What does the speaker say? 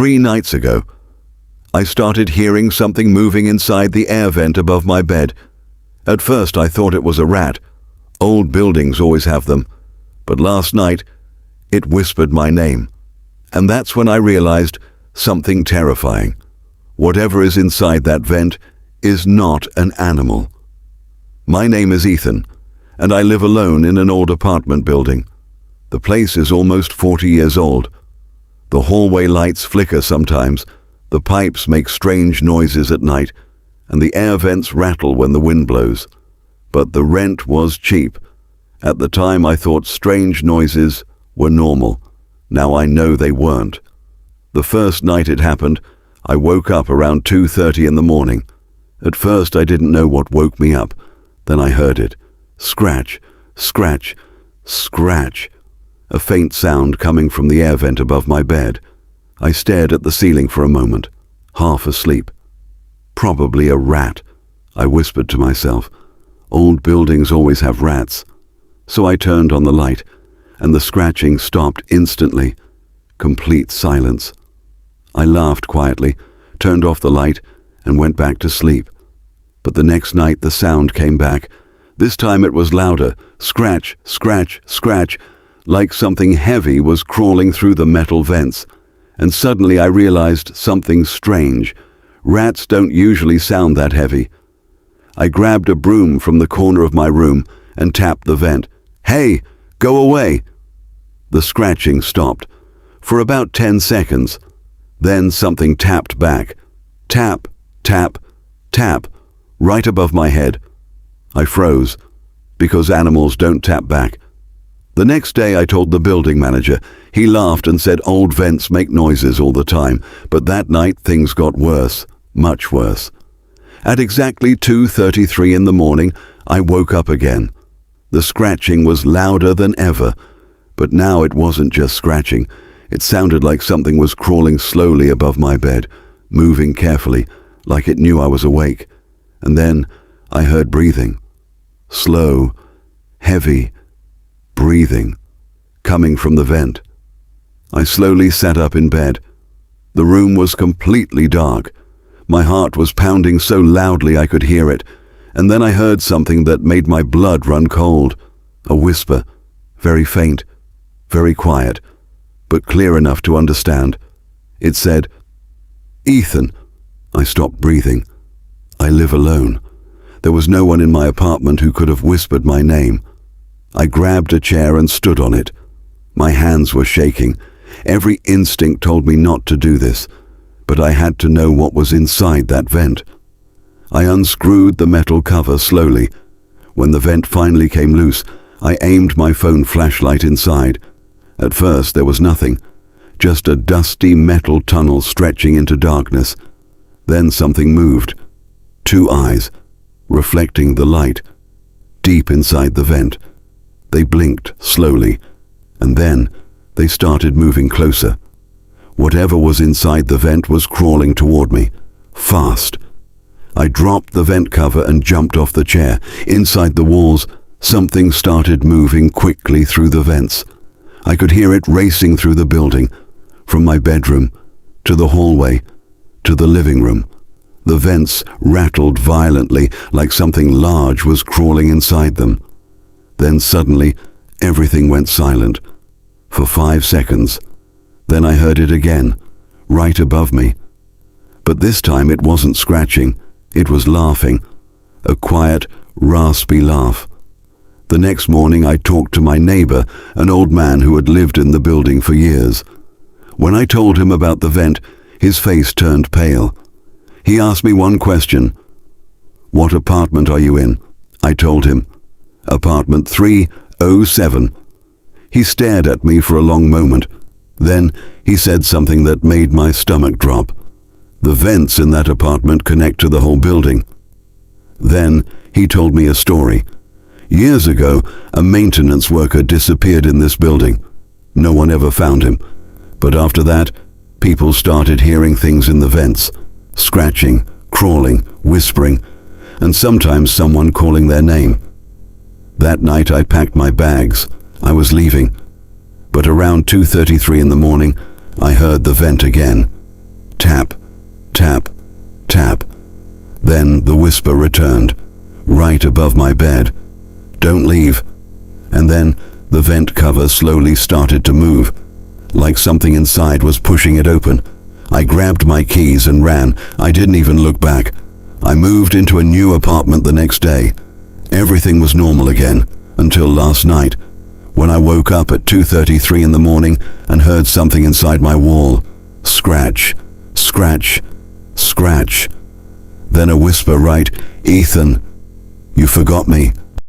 3 nights ago, I started hearing something moving inside the air vent above my bed. At first I thought it was a rat. Old buildings always have them. But last night, it whispered my name. And that's when I realized something terrifying. Whatever is inside that vent is not an animal. My name is Ethan, and I live alone in an old apartment building. The place is almost 40 years old. The hallway lights flicker sometimes, the pipes make strange noises at night, and the air vents rattle when the wind blows. But the rent was cheap. At the time I thought strange noises were normal. Now I know they weren't. The first night it happened, I woke up around 2:30 in the morning. At first I didn't know what woke me up. Then I heard it. Scratch, scratch, scratch. A faint sound coming from the air vent above my bed. I stared at the ceiling for a moment, half asleep. Probably a rat, I whispered to myself. Old buildings always have rats. So I turned on the light, and the scratching stopped instantly. Complete silence. I laughed quietly, turned off the light, and went back to sleep. But the next night the sound came back. This time it was louder. Scratch, scratch, scratch, like something heavy was crawling through the metal vents. And suddenly I realized something strange. Rats don't usually sound that heavy. I grabbed a broom from the corner of my room and tapped the vent. "Hey, go away!" The scratching stopped. For about 10 seconds. Then something tapped back. Tap, tap, tap, right above my head. I froze, because animals don't tap back. The next day I told the building manager. He laughed and said old vents make noises all the time, but that night things got worse, much worse. At exactly 2:33 in the morning, I woke up again. The scratching was louder than ever, but now it wasn't just scratching. It sounded like something was crawling slowly above my bed, moving carefully, like it knew I was awake. And then I heard breathing. Slow, heavy breathing, coming from the vent. I slowly sat up in bed. The room was completely dark. My heart was pounding so loudly I could hear it. And then I heard something that made my blood run cold. A whisper, very faint, very quiet, but clear enough to understand. It said, "Ethan." I stopped breathing. I live alone. There was no one in my apartment who could have whispered my name. I grabbed a chair and stood on it. My hands were shaking. Every instinct told me not to do this, but I had to know what was inside that vent. I unscrewed the metal cover slowly. When the vent finally came loose, I aimed my phone flashlight inside. At first there was nothing, just a dusty metal tunnel stretching into darkness. Then something moved. 2 eyes, reflecting the light, deep inside the vent. They blinked slowly, and then they started moving closer. Whatever was inside the vent was crawling toward me, fast. I dropped the vent cover and jumped off the chair. Inside the walls, something started moving quickly through the vents. I could hear it racing through the building, from my bedroom, to the hallway, to the living room. The vents rattled violently, like something large was crawling inside them. Then suddenly, everything went silent. For 5 seconds. Then I heard it again, right above me. But this time it wasn't scratching, it was laughing. A quiet, raspy laugh. The next morning I talked to my neighbor, an old man who had lived in the building for years. When I told him about the vent, his face turned pale. He asked me one question. "What apartment are you in?" I told him. "Apartment 307. He stared at me for a long moment. Then he said something that made my stomach drop. The vents in that apartment connect to the whole building. Then he told me a story. Years ago, a maintenance worker disappeared in this building. No one ever found him. But after that, people started hearing things in the vents. Scratching, crawling, whispering, and sometimes someone calling their name. That night I packed my bags. I was leaving. But around 2:33 in the morning, I heard the vent again. Tap, tap, tap. Then the whisper returned, right above my bed. Don't leave. And then the vent cover slowly started to move, like something inside was pushing it open. I grabbed my keys and ran. I didn't even look back. I moved into a new apartment the next day. Everything was normal again, until last night, when I woke up at 2:33 in the morning and heard something inside my wall. Scratch, scratch, scratch. Then a whisper, right, "Ethan, you forgot me."